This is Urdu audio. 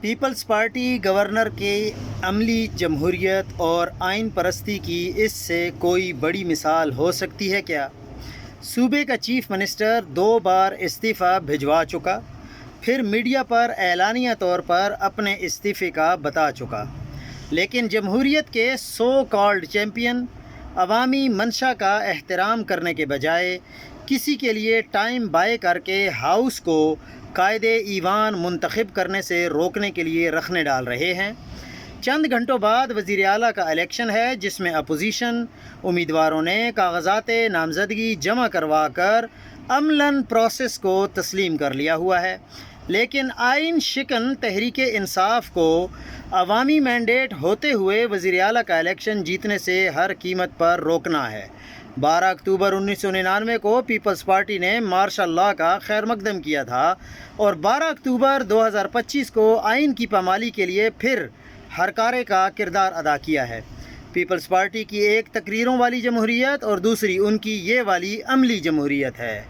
پیپلز پارٹی گورنر کے عملی جمہوریت اور آئین پرستی کی اس سے کوئی بڑی مثال ہو سکتی ہے کیا؟ صوبے کا چیف منسٹر 2 بار استعفیٰ بھجوا چکا، پھر میڈیا پر اعلانیہ طور پر اپنے استعفے کا بتا چکا، لیکن جمہوریت کے سو کالڈ چیمپئن عوامی منشا کا احترام کرنے کے بجائے کسی کے لیے ٹائم بائے کر کے ہاؤس کو قائد ایوان منتخب کرنے سے روکنے کے لیے رخنے ڈال رہے ہیں۔ چند گھنٹوں بعد وزیر اعلیٰ کا الیکشن ہے، جس میں اپوزیشن امیدواروں نے کاغذات نامزدگی جمع کروا کر عملاً پروسیس کو تسلیم کر لیا ہوا ہے، لیکن آئین شکن تحریک انصاف کو عوامی مینڈیٹ ہوتے ہوئے وزیر اعلیٰ کا الیکشن جیتنے سے ہر قیمت پر روکنا ہے۔ 12 اکتوبر 1999 کو پیپلز پارٹی نے مارشل لاء کا خیر مقدم کیا تھا اور 12 اکتوبر 2025 کو آئین کی پامالی کے لیے پھر ہر کارے کا کردار ادا کیا ہے۔ پیپلز پارٹی کی ایک تقریروں والی جمہوریت اور دوسری ان کی یہ والی عملی جمہوریت ہے۔